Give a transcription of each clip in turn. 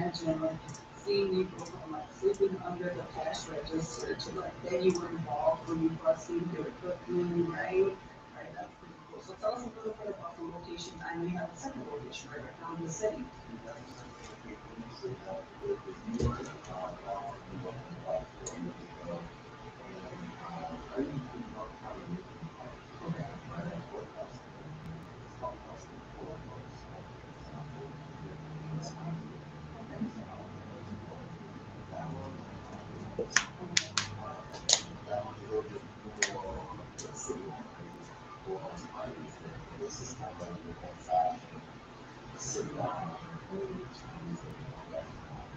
imagine like seeing you go from like sleeping under the cash register to like then you were involved when you busting your equipment, right? Right, that's pretty cool. So tell us a little bit about the location. I know you have a second location right now in the city.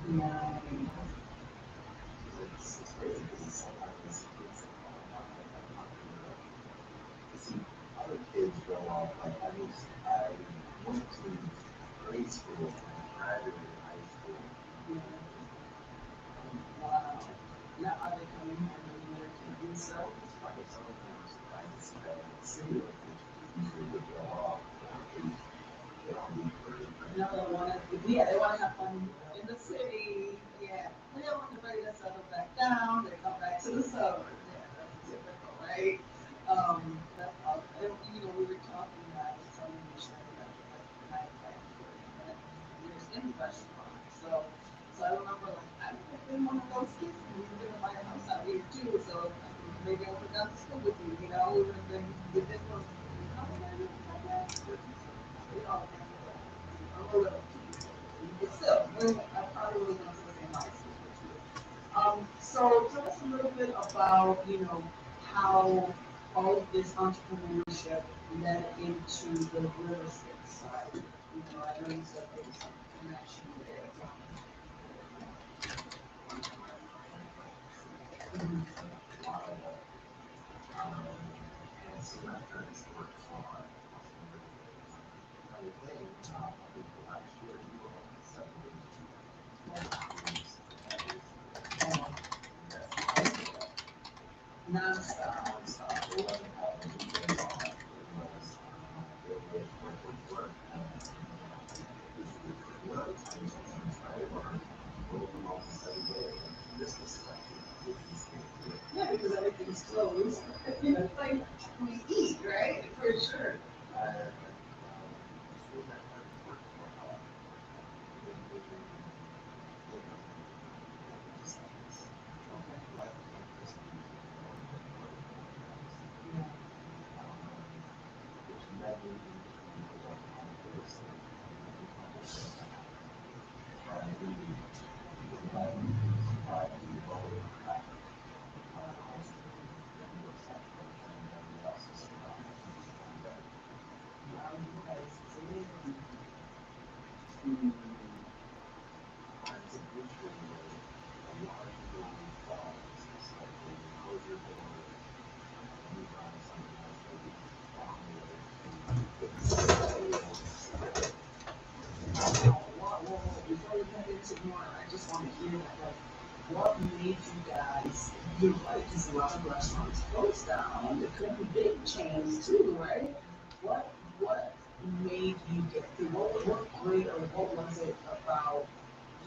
Yeah. Wow. Now are they coming here and they're keeping so? No, they want to, yeah, they want to have fun in the city. Yeah. And then when they're ready to settle back down, they come back to the suburbs. Yeah, that's typical, right? That's awesome. And, we were talking about, I was telling you, Sherry, that like that there's in restaurants. So I remember like I would have been one of those kids and we were gonna buy a house out here too. So maybe I would have gone to school with you, we would have been with this one. How old are you? Like that? We all I'm a little kid. But still, I probably would have gone to the same high school with you. So tell us a little bit about, how all of this entrepreneurship led into the real estate side. I know you said there was some connection there. Mhm. Non-stop. Yeah, because everything's closed. It's like we eat, right? For sure. Before we get into more, I just want to hear like what made you guys, you're right, because a lot of restaurants closed down. There could be big chains too, right? What made you get through? What great or what was it about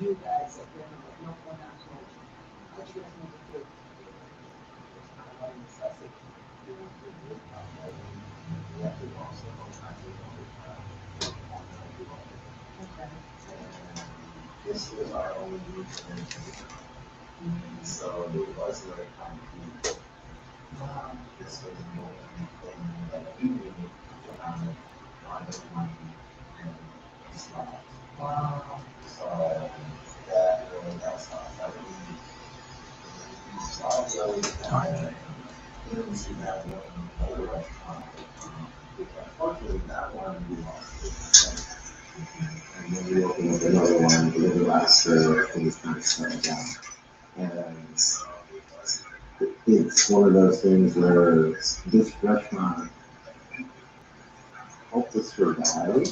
you guys that were like, no, we're not closing? How'd you guys make it through? Okay. Wow. And then we opened up another one a little after things kind of settled down. And it's one of those things where this restaurant helped us survive.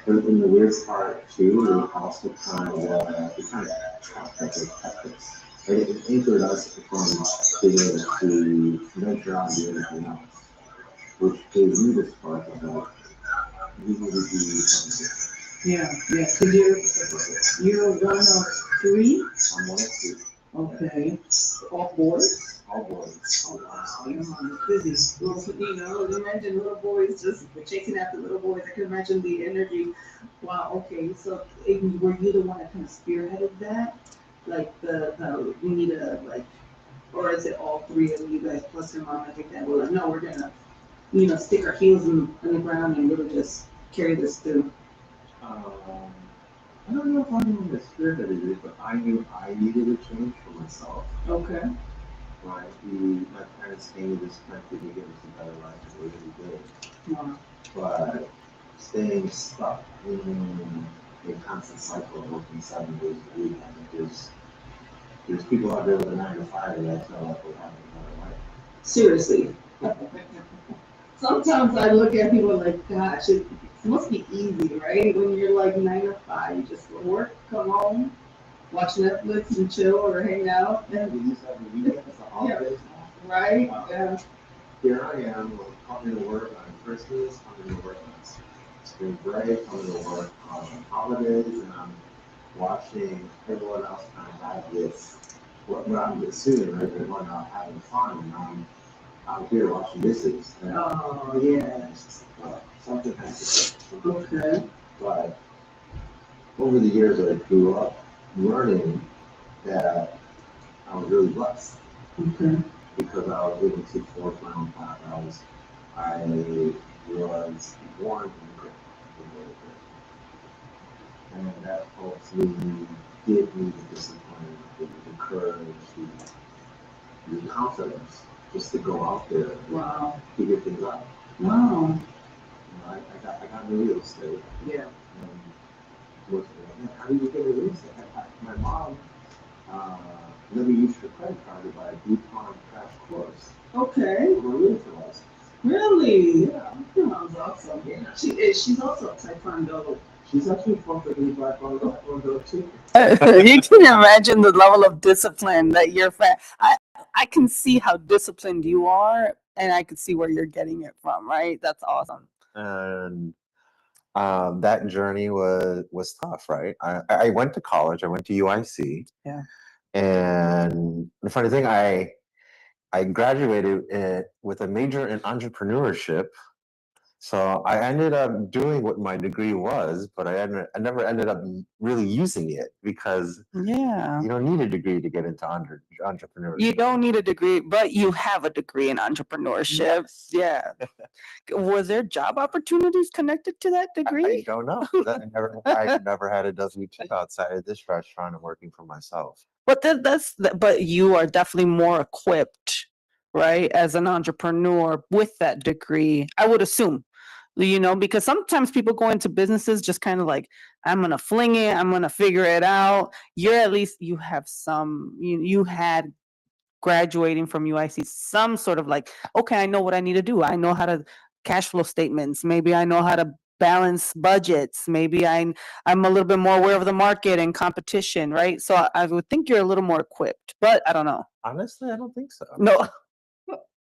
But in the weird part too, it also kind of kept us. It anchored us from being able to venture out and do everything else, which gave me the spark of like, we need to do something different. Yeah, yeah. Cause you're one of three. I'm one of two. Okay. All boys. All boys. Oh wow, your mom is busy. Little, imagine little boys just chasing after little boys. I can imagine the energy. Wow. Okay. So, were you the one that kind of spearheaded that? Like we need a like, or is it all three of you guys plus your mom? I think that well, no, we're gonna stick our heels in the ground and really just carry this through. Um, I don't know if I'm in the spirit that it is, but I knew I needed a change for myself. Okay. Right? My parents came to this country to give us a better life, and they really did. Wow. But staying stuck in a constant cycle of working 7 days a week, I think there's people out there with a 9 to 5 that feel like we're having a better life. Seriously. Sometimes I look at people like, gosh, it must be easy, right? When you're like 9 to 5, you just go to work, come home, watch Netflix and chill or hang out. And we used to have the weekends, the holidays. Right? Yeah. Here I am, coming to work on Christmas, coming to work on spring break, coming to work on holidays, and I'm watching everyone else kind of have this, what I'm assuming, right? They're going out having fun, and I'm out here watching dishes. Oh, yeah. It's just like, something has to change. Okay. But over the years, I grew up learning that I was really blessed. Okay. Because I was able to forge my own path. I was born in the military, and that helped me give me the discipline, the courage, the confidence just to go out there and Wow. figure things out. Wow. I got into real estate. Yeah. And looked at it, how do you get into real estate? My mom uh, let me use her credit card to buy a Groupon crash course. Okay. For a realtor license. Really? Yeah. Sounds awesome. Yeah. She's also a Taekwondo. She's actually perfectly black on the too. You can imagine the level of discipline that your friend. I can see how disciplined you are, and I can see where you're getting it from. Right? That's awesome. And that journey was tough, right? I went to college. I went to UIC. Yeah. And the funny thing, I graduated with a major in entrepreneurship. So I ended up doing what my degree was, but I never ended up really using it because you don't need a degree to get into entrepreneurship. You don't need a degree, but you have a degree in entrepreneurship. Yes. Yeah. Was there job opportunities connected to that degree? I don't know. I never had a W-2 outside of this restaurant and working for myself. But but you are definitely more equipped, right, as an entrepreneur with that degree. I would assume, because sometimes people go into businesses just kind of like, I'm gonna fling it, I'm gonna figure it out. You're at least you have you had graduating from UIC some sort of like, okay, I know what I need to do. I know how to cash flow statements. Maybe I know how to balance budgets. Maybe I'm a little bit more aware of the market and competition, right? So I would think you're a little more equipped, but I don't know. Honestly, I don't think so. No.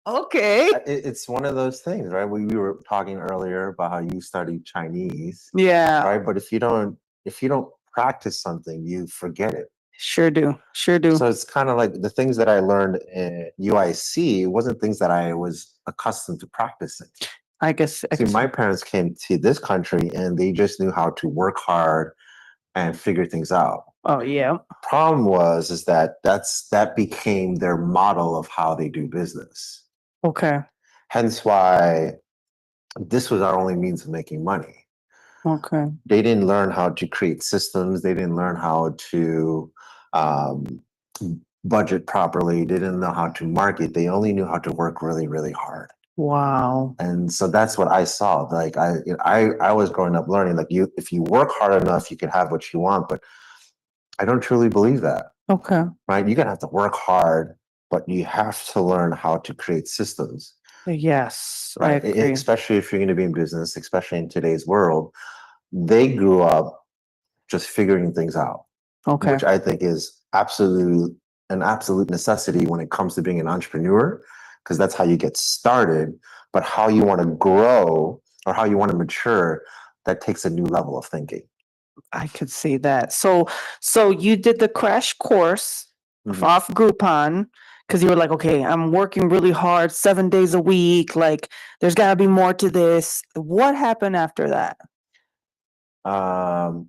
Okay. It's one of those things, right? We were talking earlier about how you studied Chinese. Yeah. Right. But if you don't practice something, you forget it. Sure do. Sure do. So it's kind of like the things that I learned in UIC wasn't things that I was accustomed to practicing. I guess. See, my parents came to this country and they just knew how to work hard and figure things out. Oh yeah. Problem is that became their model of how they do business. Okay. Hence why this was our only means of making money. Okay. They didn't learn how to create systems. They didn't learn how to um, budget properly. They didn't know how to market. They only knew how to work really, really hard. Wow. And so that's what I saw. Like I was growing up learning, like if you work hard enough, you can have what you want. But I don't truly believe that. Okay. Right? You're gonna have to work hard, but you have to learn how to create systems. Yes, right. I agree. Especially if you're going to be in business, especially in today's world, they grew up just figuring things out. Okay. Which I think is an absolute necessity when it comes to being an entrepreneur, because that's how you get started. But how you want to grow or how you want to mature, that takes a new level of thinking. I could see that. So you did the crash course off Groupon because you were like, okay, I'm working really hard, 7 days a week. Like, there's got to be more to this. What happened after that? Hung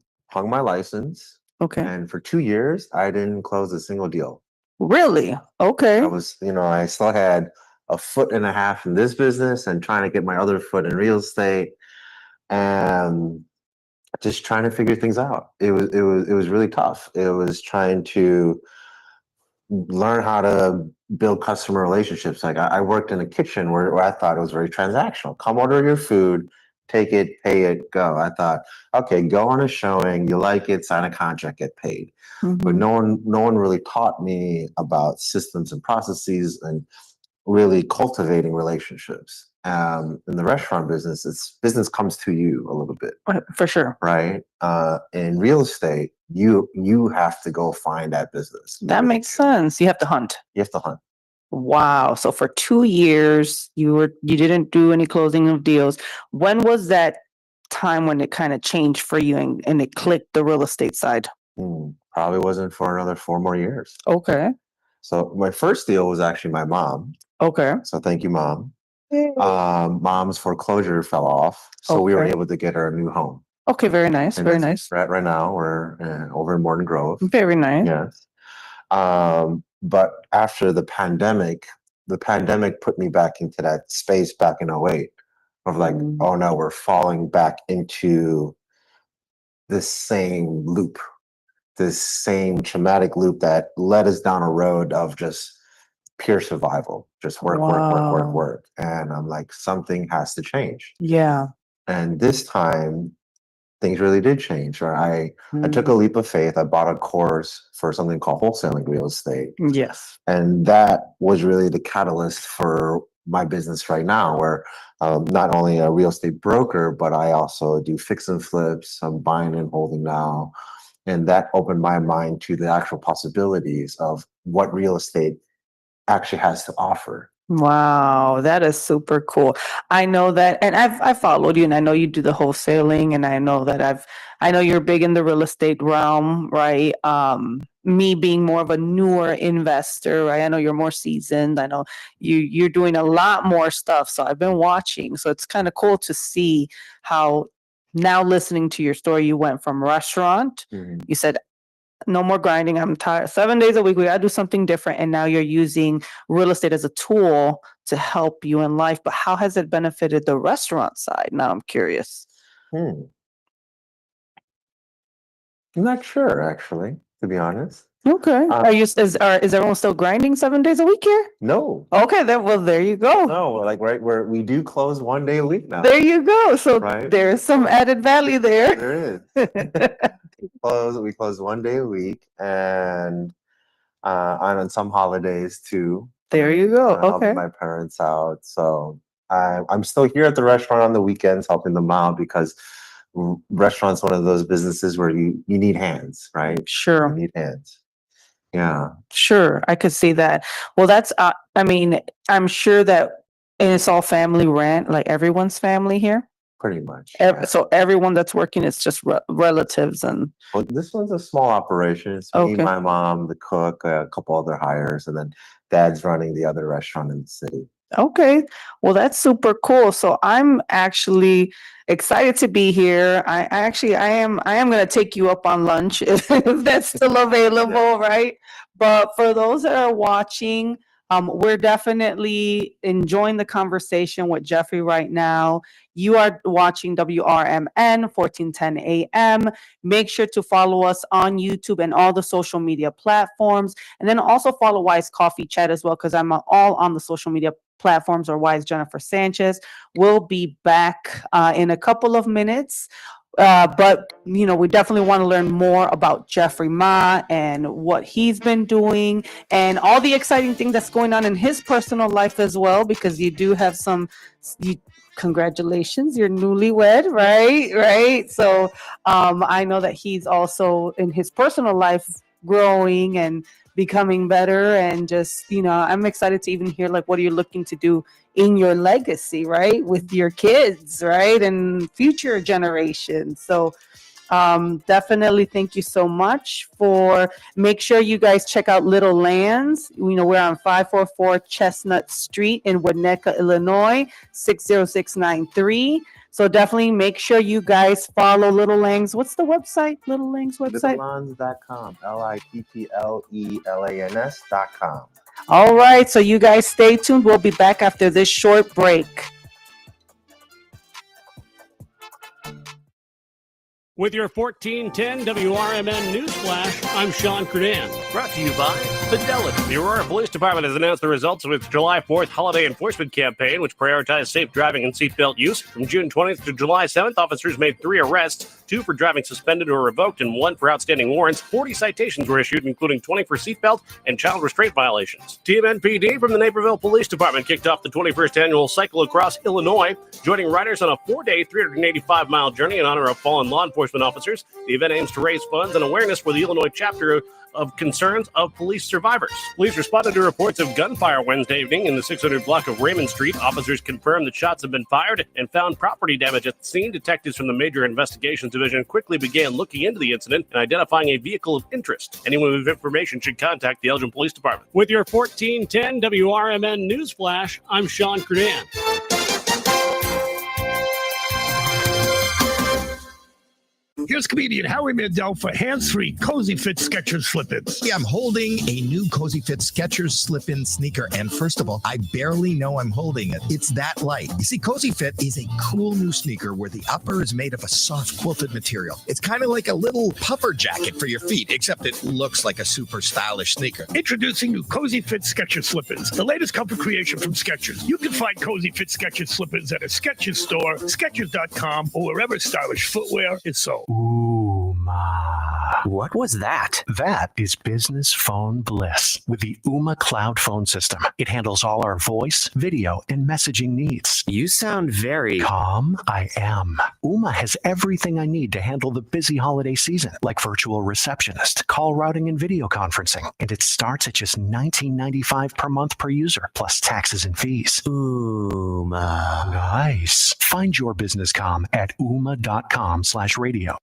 my license, Okay. and for 2 years, I didn't close a single deal. Really? Okay. I was, I still had a foot and a half in this business and trying to get my other foot in real estate and just trying to figure things out. It was really tough. It was trying to learn how to build customer relationships. Like I worked in a kitchen where I thought it was very transactional. Come order your food, take it, pay it, go. I thought, okay, go on a showing, you like it, sign a contract, get paid. But no one really taught me about systems and processes and really cultivating relationships. In the restaurant business, it's business comes to you a little bit. For sure. Right. In real estate, you have to go find that business. That makes sense. You have to hunt. You have to hunt. Wow. So for 2 years, you didn't do any closing of deals. When was that time when it kind of changed for you and it clicked the real estate side? Probably wasn't for another 4 more years. Okay. So my first deal was actually my mom. Okay. So thank you, Mom. Mom's foreclosure fell off, so we were able to get her a new home. Okay, very nice. And Very nice. Right now, we're over in Morton Grove. Very nice. Yes. But after the pandemic put me back into that space back in 08 of like, oh no, we're falling back into this same loop, this same traumatic loop that led us down a road of just pure survival, just work. And I'm like, something has to change. Yeah. And this time, things really did change. Right? I took a leap of faith. I bought a course for something called wholesaling real estate. Yes. And that was really the catalyst for my business right now, where not only a real estate broker, but I also do fix and flips. I'm buying and holding now. And that opened my mind to the actual possibilities of what real estate actually has to offer. Wow, that is super cool. I know that, and I've followed you, and I know you do the wholesaling, and I know that I know you're big in the real estate realm, right? Me being more of a newer investor, right? I know you're more seasoned. I know you're doing a lot more stuff, so I've been watching. So it's kind of cool to see how now listening to your story, you went from restaurant. You said, no more grinding. I'm tired. 7 days a week. We got to do something different. And now you're using real estate as a tool to help you in life. But how has it benefited the restaurant side? Now I'm curious. I'm not sure, actually, to be honest. Okay. Is everyone still grinding 7 days a week here? No. Okay. There you go. No, like right where we do close 1 day a week now. There you go. So there's some added value there. There is. We close 1 day a week, and on some holidays too. There you go. Okay. Help my parents out. So I'm still here at the restaurant on the weekends helping them out because restaurant's one of those businesses where you need hands, right? Sure. You need hands. Yeah. Sure. I could see that. Well, that's, I mean, I'm sure that it's all family rent, like everyone's family here. Pretty much. So everyone that's working is just relatives and. Well, this one's a small operation. It's me, my mom, the cook, a couple other hires, and then Dad's running the other restaurant in the city. Okay. Well, that's super cool. So I'm actually excited to be here. I am going to take you up on lunch if that's still available, right? But for those that are watching, we're definitely enjoying the conversation with Jeffrey right now. You are watching WRMN 1410 AM. Make sure to follow us on YouTube and all the social media platforms. And then also follow Wise Coffee Chat as well, because I'm all on the social media platforms or Wise Jennifer Sanchez. We'll be back in a couple of minutes. But, we definitely want to learn more about Jeffrey Ma and what he's been doing and all the exciting things that's going on in his personal life as well, because you do have congratulations, you're newlywed, right? So I know that he's also in his personal life growing and becoming better, and just I'm excited to even hear like what are you looking to do in your legacy, right, with your kids, right, and future generations. So Definitely thank you so much for. Make sure you guys check out Littlelans. We're on 544 Chestnut Street in Winnetka, Illinois, 60693. So definitely make sure you guys follow Littlelans. What's the website? Littlelans website? Littlelans.com. Littlelans.com. All right. So you guys stay tuned. We'll be back after this short break. With your 1410 WRMN News Flash, I'm Sean Curdan. Brought to you by Fidelity. The Aurora Police Department has announced the results of its July 4th holiday enforcement campaign, which prioritized safe driving and seatbelt use. From June 20th to July 7th, officers made 3 arrests, 2 for driving suspended or revoked, and 1 for outstanding warrants. 40 citations were issued, including 20 for seatbelt and child restraint violations. Team NPD from the Naperville Police Department kicked off the 21st annual Cycle Across Illinois, joining riders on a 4-day, 385-mile journey in honor of fallen law enforcement officers. The event aims to raise funds and awareness for the Illinois chapter of concerns of police survivors. Police responded to reports of gunfire Wednesday evening in the 600 block of Raymond Street. Officers confirmed that shots have been fired and found property damage at the scene. Detectives from the Major Investigations Division quickly began looking into the incident and identifying a vehicle of interest. Anyone with information should contact the Elgin Police Department. With your 1410 WRMN News Flash, I'm Sean Curdan. Here's comedian Howie Mandel for hands-free Cozy Fit Skechers slip-ins. Yeah, I'm holding a new Cozy Fit Skechers slip-in sneaker, and first of all, I barely know I'm holding it. It's that light. You see, Cozy Fit is a cool new sneaker where the upper is made of a soft quilted material. It's kind of like a little puffer jacket for your feet, except it looks like a super stylish sneaker. Introducing new Cozy Fit Skechers slip-ins, the latest comfort creation from Skechers. You can find Cozy Fit Skechers slip-ins at a Skechers store, Skechers.com, or wherever stylish footwear is sold. Ooh, ma. What was that? That is business phone bliss with the Ooma cloud phone system. It handles all our voice, video, and messaging needs. You sound very calm. I am. Ooma has everything I need to handle the busy holiday season, like virtual receptionist, call routing, and video conferencing. And it starts at just $19.95 per month per user, plus taxes and fees. Ooma. Nice. Find your business comm at ooma.com/radio.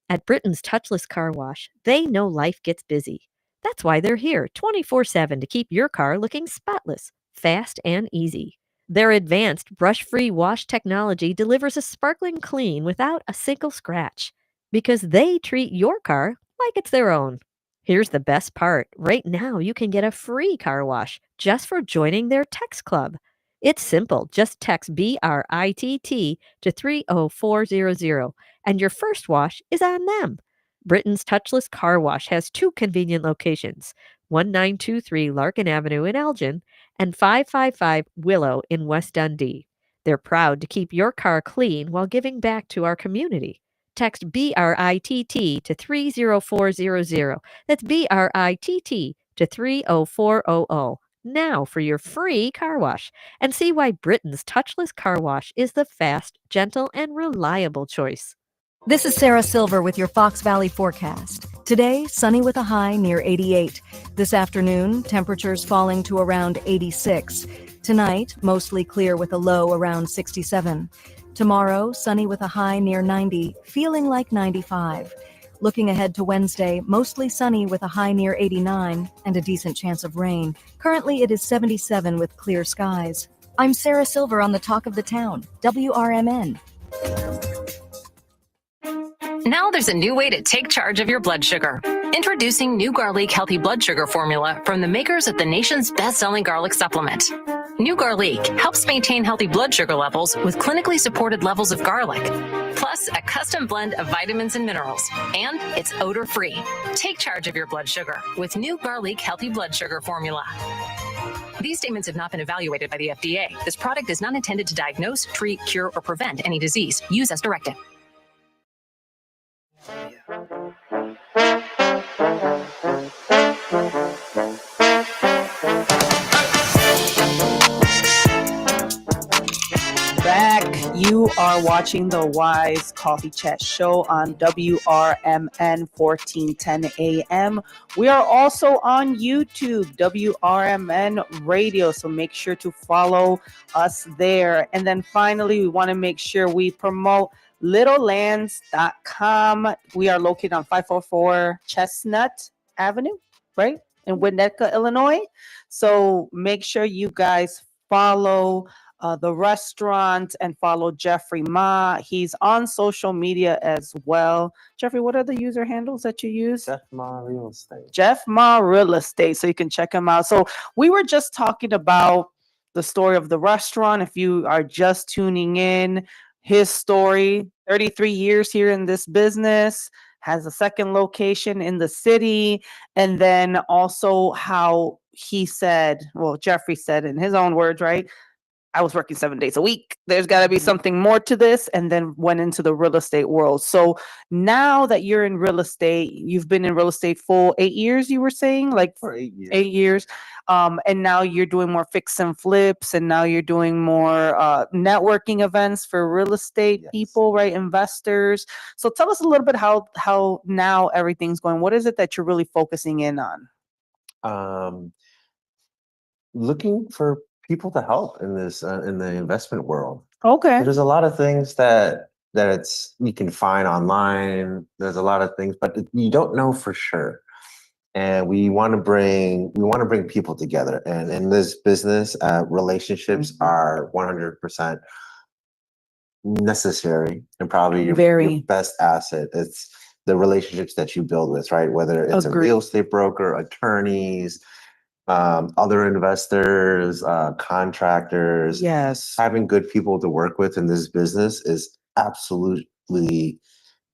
At Britain's Touchless Car Wash, they know life gets busy. That's why they're here 24/7 to keep your car looking spotless, fast, and easy. Their advanced brush-free wash technology delivers a sparkling clean without a single scratch, because they treat your car like it's their own. Here's the best part. Right now, you can get a free car wash just for joining their text club. It's simple. Just text BRITT to 30400, and your first wash is on them. Britain's Touchless Car Wash has 2 convenient locations, 1923 Larkin Avenue in Elgin and 555 Willow in West Dundee. They're proud to keep your car clean while giving back to our community. Text BRITT to 30400. That's BRITT to 30400. Now for your free car wash, and see why Britain's Touchless Car Wash is the fast, gentle, and reliable choice. This is Sarah Silver with your Fox Valley forecast. Today, sunny with a high near 88. This afternoon, temperatures falling to around 86. Tonight, mostly clear with a low around 67. Tomorrow, sunny with a high near 90, feeling like 95. Looking ahead to Wednesday, mostly sunny with a high near 89 and a decent chance of rain. Currently, it is 77 with clear skies. I'm Sarah Silver on the Talk of the Town, WRMN. Now there's a new way to take charge of your blood sugar. Introducing new Garlic Healthy Blood Sugar Formula from the makers of the nation's best-selling garlic supplement. New Garlic helps maintain healthy blood sugar levels with clinically supported levels of garlic, plus a custom blend of vitamins and minerals, and it's odor-free. Take charge of your blood sugar with New Garlic Healthy Blood Sugar Formula. These statements have not been evaluated by the FDA. This product is not intended to diagnose, treat, cure, or prevent any disease. Use as directed. You are watching the Wise Coffee Chat Show on WRMN 1410 AM. We are also on YouTube, WRMN Radio, so make sure to follow us there. And then finally, we want to make sure we promote Littlelans.com. We are located on 544 Chestnut Avenue, right? In Winnetka, Illinois. So make sure you guys follow the restaurant and follow Jeffrey Ma. He's on social media as well. Jeffrey, what are the user handles that you use? Jeff Ma Real Estate. Jeff Ma Real Estate. So you can check him out. So we were just talking about the story of the restaurant. If you are just tuning in, his story, 33 years here in this business, has a second location in the city. And then also how he said, well, Jeffrey said in his own words, right? I was working 7 days a week. There's got to be something more to this, and then went into the real estate world. So now that you're in real estate, you've been in real estate for 8 years, you were saying? Like For 8 years. 8 years. And now you're doing more fix and flips, and now you're doing more networking events for real estate people, right? Investors. So tell us a little bit how now everything's going. What is it that you're really focusing in on? Looking for people to help in this in the investment world. Okay. There's a lot of things that you can find online. There's a lot of things, but you don't know for sure. And we want to bring people together. And in this business, relationships are 100% necessary and probably your best asset. It's the relationships that you build with, right? Whether it's a real estate broker, attorneys, other investors, contractors. Yes. Having good people to work with in this business is absolutely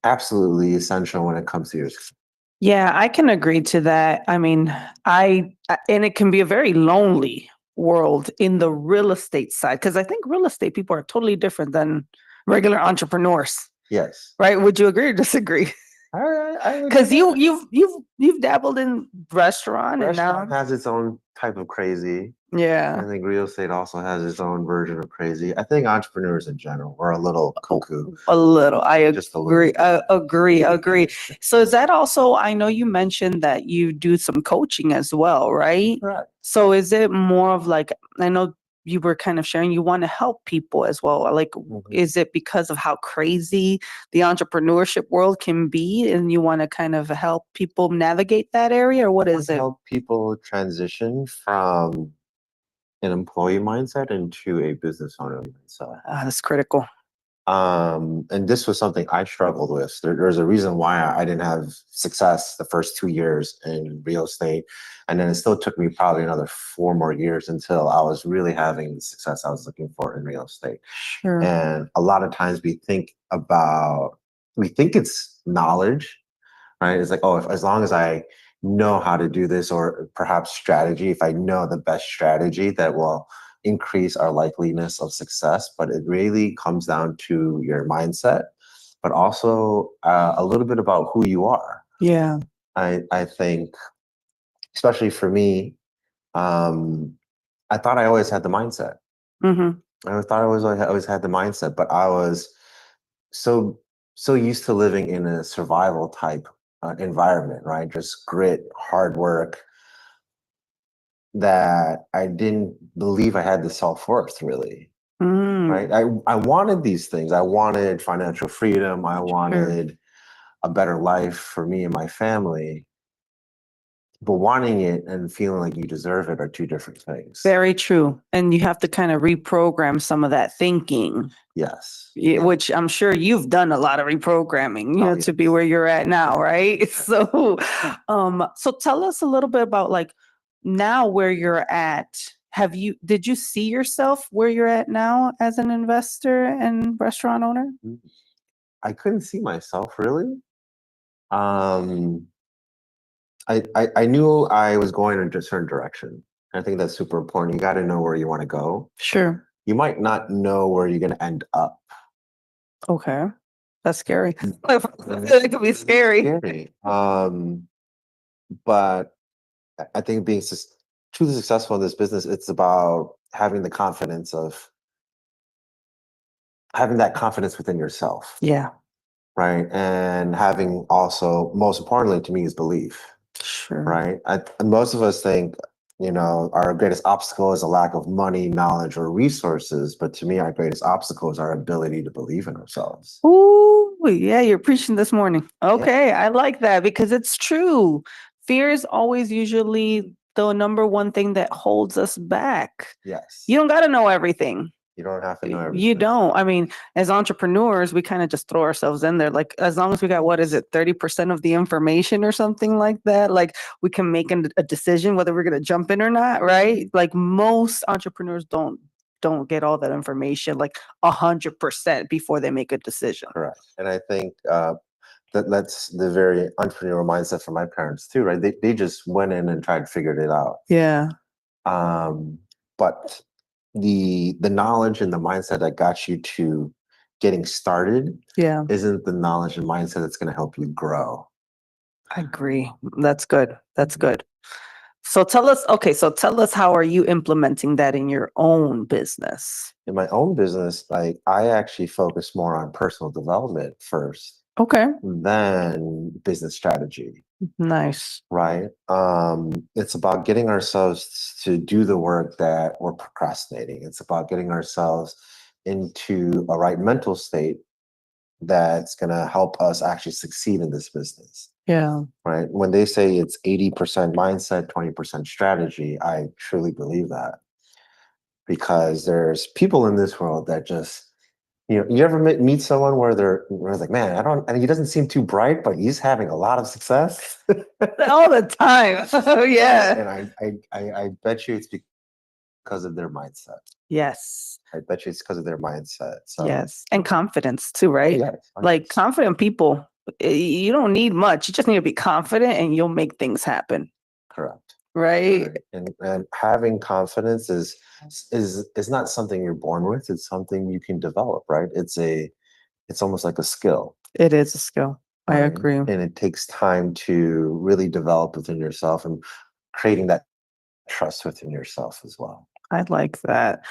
essential when it comes to your success. Yeah, I can agree to that. I mean, and it can be a very lonely world in the real estate side, because I think real estate people are totally different than regular entrepreneurs. Yes. Right? Would you agree or disagree? Because you've dabbled in restaurant and now has its own type of crazy. Yeah. I think real estate also has its own version of crazy. I think entrepreneurs in general are a little cuckoo. A little. I agree. Just a little. Agree. So is that also, I know you mentioned that you do some coaching as well, right? Right. So is it more of like, I know you were kind of sharing you want to help people as well. Like, is it because of how crazy the entrepreneurship world can be and you want to kind of help people navigate that area, or what is it? Help people transition from an employee mindset into a business owner mindset. That's critical. And this was something I struggled with. There's a reason why I didn't have success the first 2 years in real estate. And then it still took me probably another 4 more years until I was really having the success I was looking for in real estate. Sure. And a lot of times we think it's knowledge, right? It's like, oh, as long as I know how to do this, or perhaps strategy, if I know the best strategy that will increase our likeliness of success. But it really comes down to your mindset, but also a little bit about who you are. Yeah. I think, especially for me, I thought I always had the mindset. Mm-hmm. I thought I always had the mindset, but I was so used to living in a survival type environment, right? Just grit, hard work, that I didn't believe I had the self-worth, really. Right? I wanted these things. I wanted financial freedom. I wanted a better life for me and my family. But wanting it and feeling like you deserve it are two different things. Very true. And you have to kind of reprogram some of that thinking. Yes. Which I'm sure you've done a lot of reprogramming, you know, to be where you're at now, right? So tell us a little bit about like now where you're at. Did you see yourself where you're at now as an investor and restaurant owner? I couldn't see myself really. I knew I was going in a certain direction. I think that's super important. You got to know where you want to go. Sure. You might not know where you're going to end up. Okay. That's scary. It could be scary. But I think being truly successful in this business, it's about having that confidence within yourself. Yeah. Right. And having also, most importantly to me, is belief. Sure. Right. Most of us think our greatest obstacle is a lack of money, knowledge, or resources. But to me, our greatest obstacle is our ability to believe in ourselves. Ooh, yeah, you're preaching this morning. Okay, I like that because it's true. Fear is always usually the number one thing that holds us back. Yes. You don't got to know everything. You don't have to know everything. You don't. I mean, as entrepreneurs, we kind of just throw ourselves in there. Like, as long as we got, 30% of the information or something like that, like we can make a decision whether we're going to jump in or not, right? Like most entrepreneurs don't get all that information like 100% before they make a decision. Correct. And I think that's the very entrepreneurial mindset for my parents too, right? They just went in and tried to figure it out. Yeah. But the knowledge and the mindset that got you to getting started isn't the knowledge and mindset that's going to help you grow. I agree. That's good. That's good. So tell us, how are you implementing that in your own business? In my own business, I actually focus more on personal development first. Okay. Then business strategy. Nice. Right. It's about getting ourselves to do the work that we're procrastinating. It's about getting ourselves into a right mental state that's going to help us actually succeed in this business. Yeah. Right. When they say it's 80% mindset, 20% strategy, I truly believe that. Because there's people in this world that just, you ever meet someone where it's like, man, and he doesn't seem too bright, but he's having a lot of success all the time. Oh yeah. And I bet you it's because of their mindset. Yes. I bet you it's because of their mindset. So yes, and confidence too, right? Yes. Like confident people, you don't need much. You just need to be confident, and you'll make things happen. Correct. Right. And having confidence is not something you're born with. It's something you can develop, right? It's almost like a skill. It is a skill. I agree. And it takes time to really develop within yourself and creating that trust within yourself as well. I like that.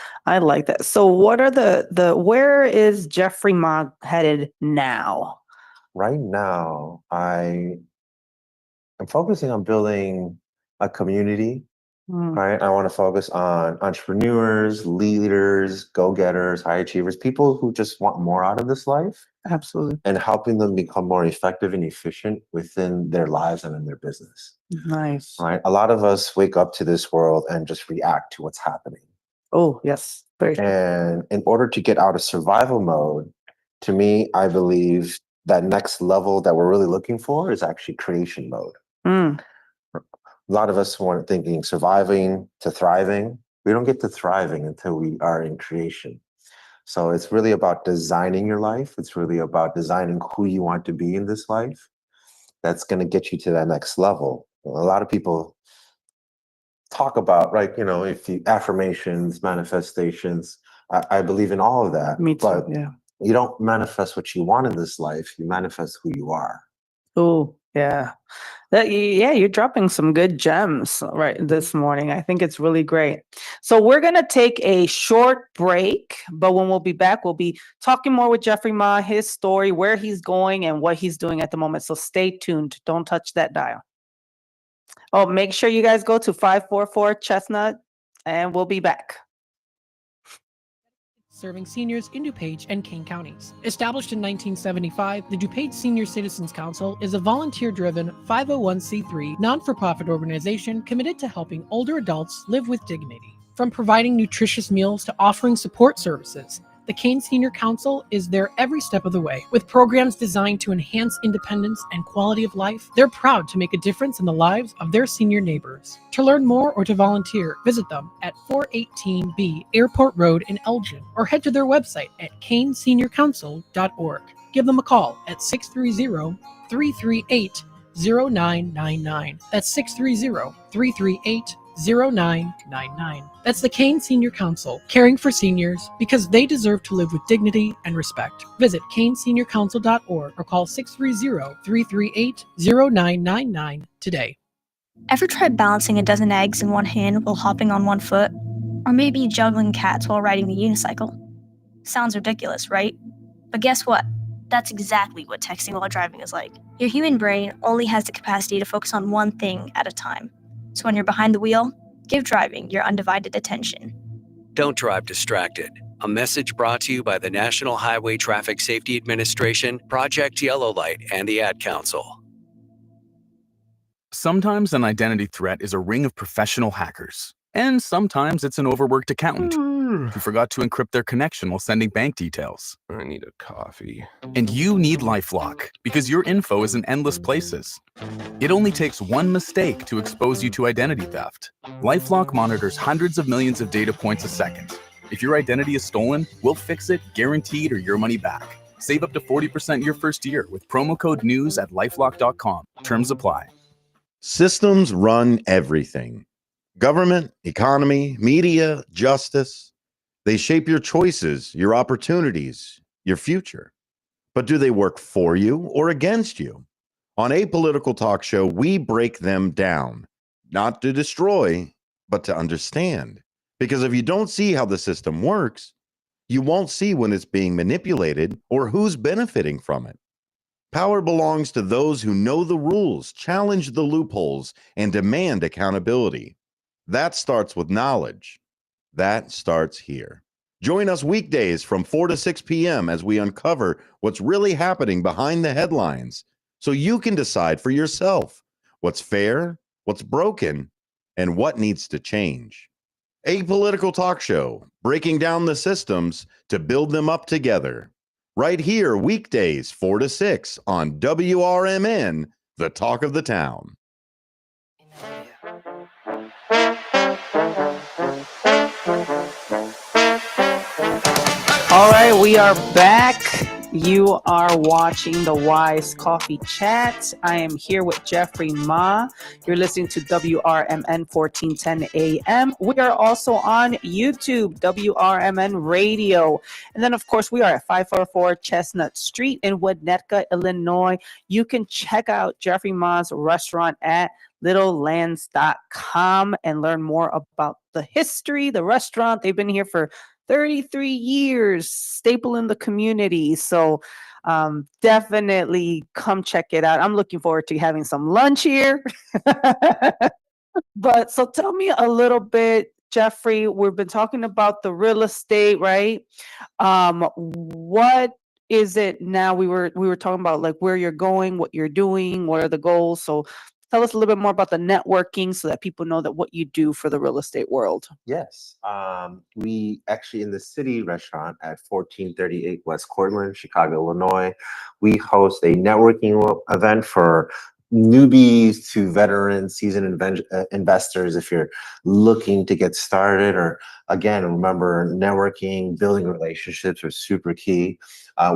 So what are where is Jeffrey Ma headed now? Right now, I'm focusing on building a community. Right. I want to focus on entrepreneurs, leaders, go-getters, high achievers, people who just want more out of this life. Absolutely. And helping them become more effective and efficient within their lives and in their business. Nice. Right. A lot of us wake up to this world and just react to what's happening. Oh, yes. Very true. And in order to get out of survival mode, to me, I believe that next level that we're really looking for is actually creation mode. A lot of us weren't thinking surviving to thriving. We don't get to thriving until we are in creation. So it's really about designing your life. It's really about designing who you want to be in this life. That's going to get you to that next level. A lot of people talk about, right, if the affirmations, manifestations, I believe in all of that. Me too, but yeah. You don't manifest what you want in this life. You manifest who you are. Oh, yeah. You're dropping some good gems right this morning. I think it's really great. So we're going to take a short break, but when we'll be back, we'll be talking more with Jeffrey Ma, his story, where he's going and what he's doing at the moment. So stay tuned. Don't touch that dial. Oh, make sure you guys go to 544 Chestnut and we'll be back. Serving seniors in DuPage and Kane counties. Established in 1975, the DuPage Senior Citizens Council is a volunteer-driven 501c3 non-for-profit organization committed to helping older adults live with dignity. From providing nutritious meals to offering support services, the Kane Senior Council is there every step of the way. With programs designed to enhance independence and quality of life, they're proud to make a difference in the lives of their senior neighbors. To learn more or to volunteer, visit them at 418B Airport Road in Elgin or head to their website at caneseniorcouncil.org. Give them a call at 630-338-0999. That's 630-338-0999. That's the Kane Senior Council, caring for seniors because they deserve to live with dignity and respect. Visit caneseniorcouncil.org or call 630-338-0999 today. Ever tried balancing a dozen eggs in one hand while hopping on one foot? Or maybe juggling cats while riding the unicycle? Sounds ridiculous, right? But guess what? That's exactly what texting while driving is like. Your human brain only has the capacity to focus on one thing at a time. So when you're behind the wheel, Give driving your undivided attention. Don't drive distracted. A message brought to you by the National Highway Traffic Safety Administration, Project Yellow Light, and the Ad Council. Sometimes an identity threat is a ring of professional hackers. And sometimes it's an overworked accountant who forgot to encrypt their connection while sending bank details. I need a coffee. And you need LifeLock because your info is in endless places. It only takes one mistake to expose you to identity theft. LifeLock monitors hundreds of millions of data points a second. If your identity is stolen, we'll fix it, guaranteed, or your money back. Save up to 40% your first year with promo code NEWS at lifelock.com. Terms apply. Systems run everything. Government, economy, media, justice. They shape your choices, your opportunities, your future. But do they work for you or against you? On Apolitical Talk Show, we break them down, not to destroy, but to understand. Because if you don't see how the system works, you won't see when it's being manipulated or who's benefiting from it. Power belongs to those who know the rules, challenge the loopholes, and demand accountability. That starts with knowledge. That starts here. Join us weekdays from 4 to 6 p.m. as we uncover what's really happening behind the headlines so you can decide for yourself what's fair, what's broken, and what needs to change. Apolitical Talk Show, breaking down the systems to build them up together. Right here, weekdays 4 to 6 on WRMN, the talk of the town. All right, we are back. You are watching the Wise Coffee Chat. I am here with Jeffrey Ma. You're listening to WRMN 1410 AM. We are also on YouTube, WRMN Radio. And then, of course, we are at 544 Chestnut Street in Winnetka, Illinois. You can check out Jeffrey Ma's restaurant at Littlelans.com and learn more about the history, the restaurant. They've been here for 33 years, staple in the community. So definitely come check it out. I'm looking forward to having some lunch here. But so tell me a little bit, Jeffrey, we've been talking about the real estate, right? What is it now? We were talking about like where you're going, what you're doing, what are the goals? So tell us a little bit more about the networking so that people know that what you do for the real estate world. Yes. We actually, in the city restaurant at 1438 West Cortlandt, Chicago, Illinois, we host a networking event for newbies to veterans, seasoned investors. If you're looking to get started, or again, remember, networking, building relationships are super key.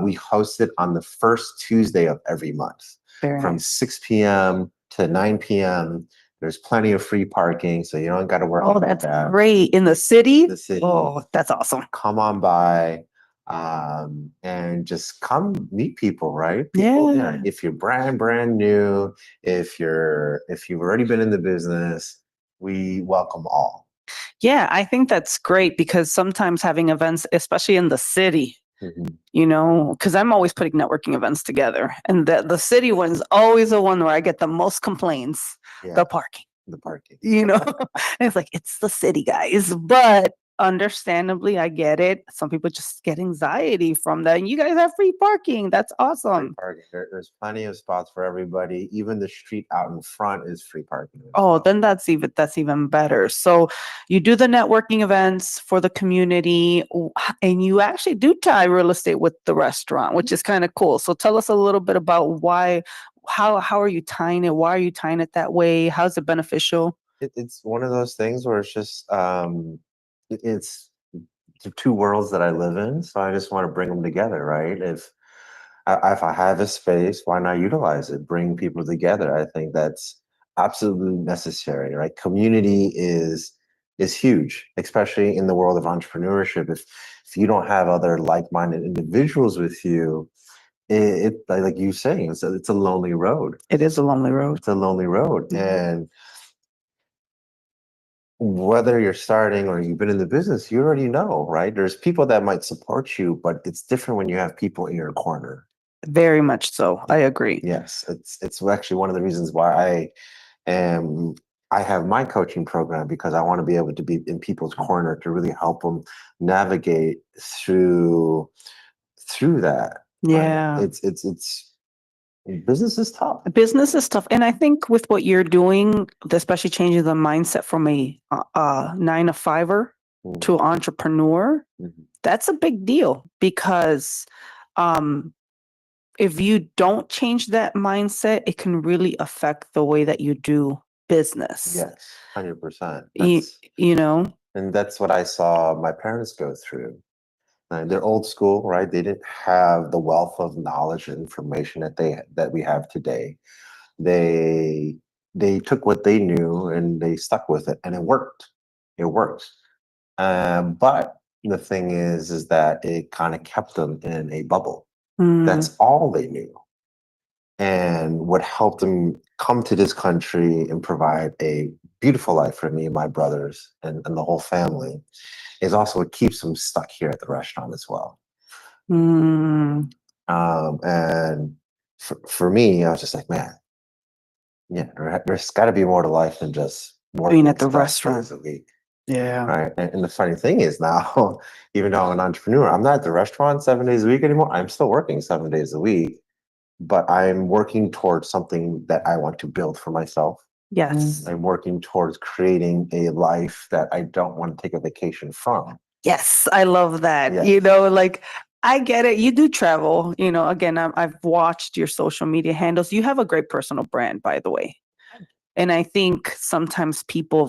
We host it on the first Tuesday of every month. From 6 p.m. to 9 p.m. There's plenty of free parking, so you don't got to worry about that. Oh, that's great. In the city? The city. Oh, that's awesome. Come on by and just come meet people, right? People, Yeah. If you're brand new, if you've already been in the business, we welcome all. Yeah, I think that's great because sometimes having events, especially in the city, you know, because I'm always putting networking events together, and the city one's always the one where I get the most complaints. The parking. You know, and it's like, it's the city, guys. But understandably, I get it. Some people just get anxiety from that. And you guys have free parking. That's awesome. Free parking. There's plenty of spots for everybody. Even the street out in front is free parking. Oh, then that's even better. So you do the networking events for the community, and you actually do tie real estate with the restaurant, which is kind of cool. So tell us a little bit about how are you tying it? Why are you tying it that way? How's it beneficial? It's one of those things where it's just it's the two worlds that I live in, so I just want to bring them together, right? If I have a space, why not utilize it? Bring people together. I think that's absolutely necessary, right? Community is huge, especially in the world of entrepreneurship. If you don't have other like-minded individuals with you, it like you saying, it's a lonely road. It is a lonely road. It's a lonely road, and whether you're starting or you've been in the business, you already know, right? There's people that might support you, but it's different when you have people in your corner. Very much so. I agree. Yes, it's actually one of the reasons why I am I have my coaching program because I want to be able to be in people's corner to really help them navigate through that. Yeah. It's business is tough. Business is tough. And I think with what you're doing, especially changing the mindset from a 9 to 5er to entrepreneur, that's a big deal because if you don't change that mindset, it can really affect the way that you do business. Yes, 100%. You know? And that's what I saw my parents go through. They're old school, right? They didn't have the wealth of knowledge and information that we have today. They took what they knew and they stuck with it, and it worked. It worked. But the thing is that it kind of kept them in a bubble. That's all they knew. And what helped them come to this country and provide a beautiful life for me and my brothers and the whole family is also what keeps them stuck here at the restaurant as well. And for me, I was just like, man, yeah, there's got to be more to life than just working at the 7 restaurant days a week. Yeah. Right. And the funny thing is now, even though I'm an entrepreneur, I'm not at the restaurant 7 days a week anymore. I'm still working 7 days a week, but I'm working towards something that I want to build for myself. Yes. I'm working towards creating a life that I don't want to take a vacation from. Yes, I love that. Yes. You know, like I get it. You do travel. You know, again, I've watched your social media handles. You have a great personal brand, by the way. And I think sometimes people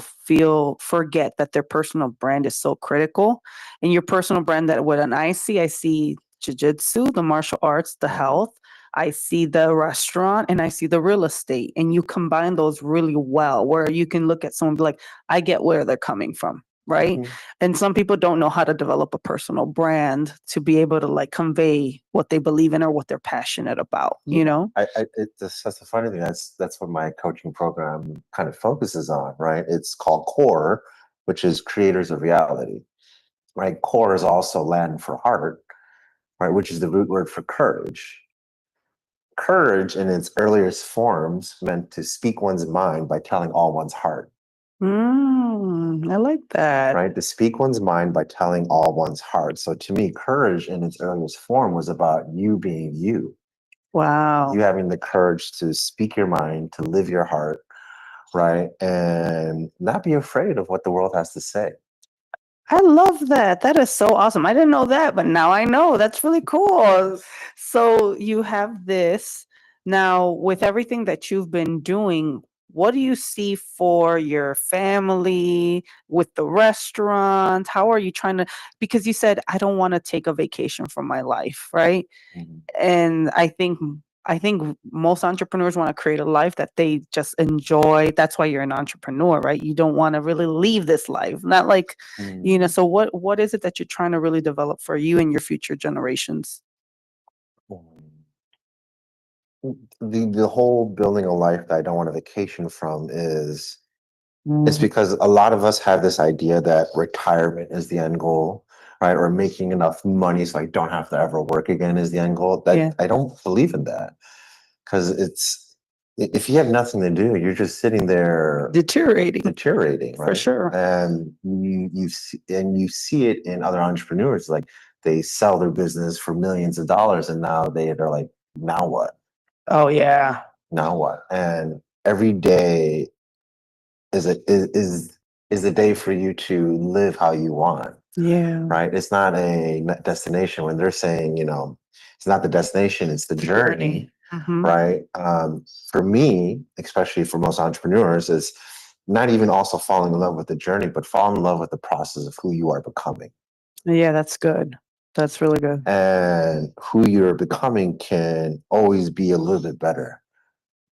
forget that their personal brand is so critical. And your personal brand, that when I see jiu-jitsu, the martial arts, the health, I see the restaurant, and I see the real estate. And you combine those really well, where you can look at someone and be like, I get where they're coming from. Right. And some people don't know how to develop a personal brand to be able to like convey what they believe in or what they're passionate about, you know? That's the funny thing. That's what my coaching program kind of focuses on, right? It's called CORE, which is Creators of Reality, right? CORE is also Latin for heart, right? Which is the root word for courage. Courage in its earliest forms meant to speak one's mind by telling all one's heart. I like that. Right? To speak one's mind by telling all one's heart. So to me, courage in its earliest form was about you being you. Wow. You having the courage to speak your mind, to live your heart, right? And not be afraid of what the world has to say. I love that. That is so awesome. I didn't know that, but now I know. That's really cool. So you have this. Now, with everything that you've been doing, what do you see for your family with the restaurant? How are you trying to, because you said, I don't want to take a vacation from my life, right? And I think most entrepreneurs want to create a life that they just enjoy. That's why you're an entrepreneur, right? You don't want to really leave this life. Not like, you know, so what is it that you're trying to really develop for you and your future generations? The whole building a life that I don't want a vacation from is it's because a lot of us have this idea that retirement is the end goal, right? Or making enough money so I don't have to ever work again is the end goal. I don't believe in that, because if you have nothing to do, you're just sitting there deteriorating, right? For sure. And you see it in other entrepreneurs, like they sell their business for millions of dollars, and now they're like, now what? Oh yeah. Now what? And every day is a day for you to live how you want. Yeah. Right? It's not a destination. When they're saying, you know, it's not the destination, it's the journey. Right? For me, especially for most entrepreneurs, is not even also falling in love with the journey, but falling in love with the process of who you are becoming. Yeah, that's good. That's really good. And who you're becoming can always be a little bit better.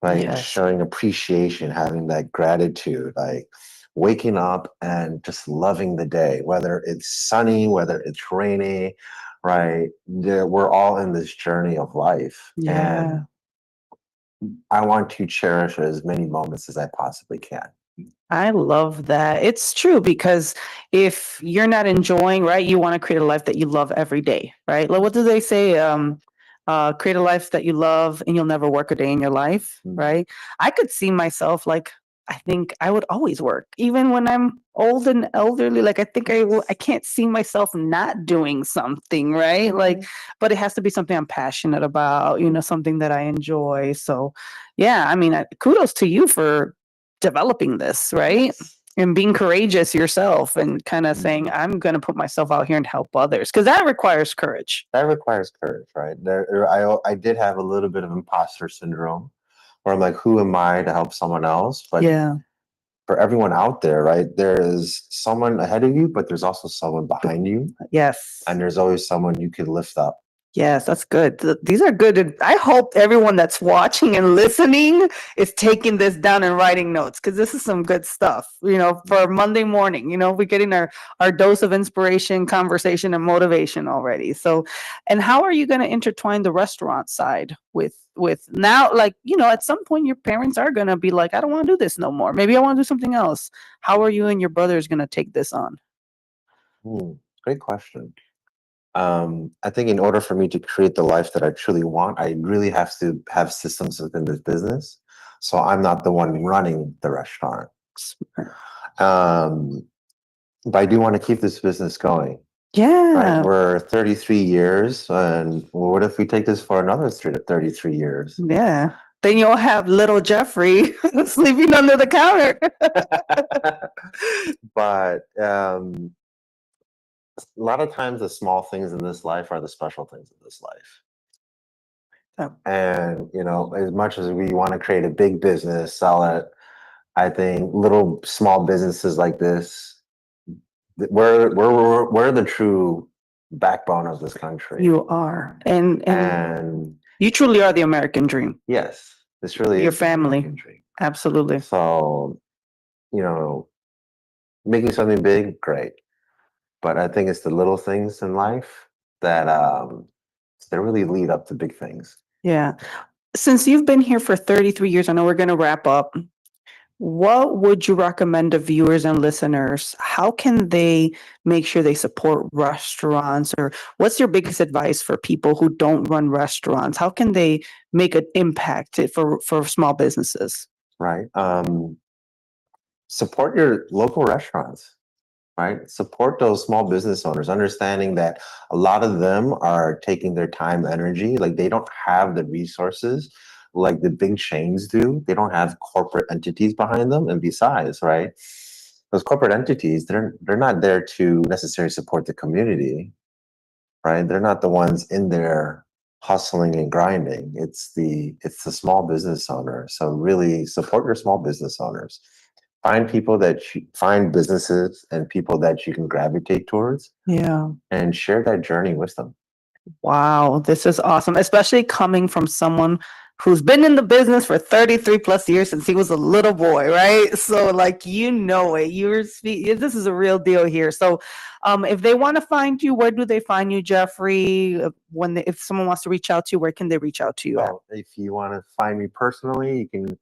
Right? Yes. Showing appreciation, having that gratitude, like waking up and just loving the day, whether it's sunny, whether it's rainy, right? We're all in this journey of life. Yeah. And I want to cherish as many moments as I possibly can. I love that. It's true, because if you're not enjoying, right, you want to create a life that you love every day, right? Like, what do they say? Create a life that you love and you'll never work a day in your life, right? I could see myself like I think I would always work, even when I'm old and elderly. Like, I think I can't see myself not doing something, right? Like, but it has to be something I'm passionate about, something that I enjoy. So, yeah, I mean, kudos to you for developing this, right? And being courageous yourself and kind of saying, I'm going to put myself out here and help others, because that requires courage. That requires courage, right? I did have a little bit of imposter syndrome, where I'm like, who am I to help someone else? But yeah, for everyone out there, right, there is someone ahead of you, but there's also someone behind you. Yes. And there's always someone you can lift up. Yes, that's good. These are good. I hope everyone that's watching and listening is taking this down and writing notes, because this is some good stuff, for Monday morning. We're getting our dose of inspiration, conversation, and motivation already. So, and how are you going to intertwine the restaurant side with now, like, at some point your parents are going to be like, I don't want to do this no more. Maybe I want to do something else. How are you and your brothers going to take this on? Great question. I think in order for me to create the life that I truly want, I really have to have systems within this business. So I'm not the one running the restaurant. But I do want to keep this business going. Yeah. Right? We're 33 years, and what if we take this for another 33 years? Yeah. Then you'll have little Jeffrey sleeping under the counter. But a lot of times the small things in this life are the special things in this life. And, as much as we want to create a big business, sell it, I think little small businesses like this, we're the true backbone of this country. You are. And you truly are the American dream. Yes. This really your is family. The American dream. Absolutely. So, making something big, great. But I think it's the little things in life that really lead up to big things. Yeah. Since you've been here for 33 years, I know we're going to wrap up. What would you recommend to viewers and listeners? How can they make sure they support restaurants? Or what's your biggest advice for people who don't run restaurants? How can they make an impact for small businesses? Right. Support your local restaurants. Right? Support those small business owners, understanding that a lot of them are taking their time, energy, like they don't have the resources like the big chains do. They don't have corporate entities behind them. And besides, right, those corporate entities, they're not there to necessarily support the community, right? They're not the ones in there hustling and grinding. It's the small business owner. So really support your small business owners. Find people find businesses and people that you can gravitate towards. Yeah. And share that journey with them. Wow, this is awesome, especially coming from someone who's been in the business for 33 plus years since he was a little boy, right? So like, this is a real deal here. So if they want to find you, where do they find you, Jeffrey? If someone wants to reach out to you, where can they reach out to you at? If you want to find me personally, you can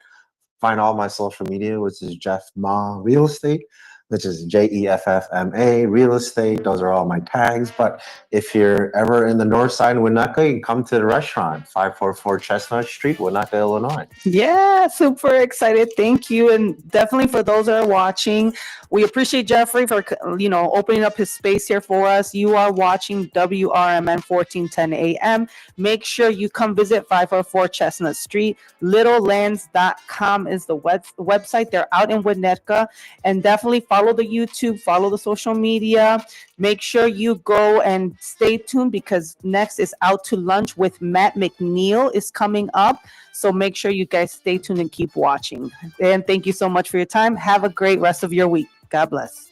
find all my social media, which is Jeff Ma Real Estate, which is JEFFMA Real Estate. Those are all my tags. But if you're ever in the north side of Winnetka, you can come to the restaurant, 544 Chestnut Street, Winnetka, Illinois. Yeah, super excited. Thank you. And definitely for those that are watching, we appreciate Jeffrey for opening up his space here for us. You are watching WRMN 1410 AM. Make sure you come visit 544 Chestnut Street. Littlelans.com is the website. They're out in Winnetka. And definitely follow the YouTube, follow the social media. Make sure you go and stay tuned, because next is Out to Lunch with Matt McNeil is coming up. So make sure you guys stay tuned and keep watching. And thank you so much for your time. Have a great rest of your week. God bless.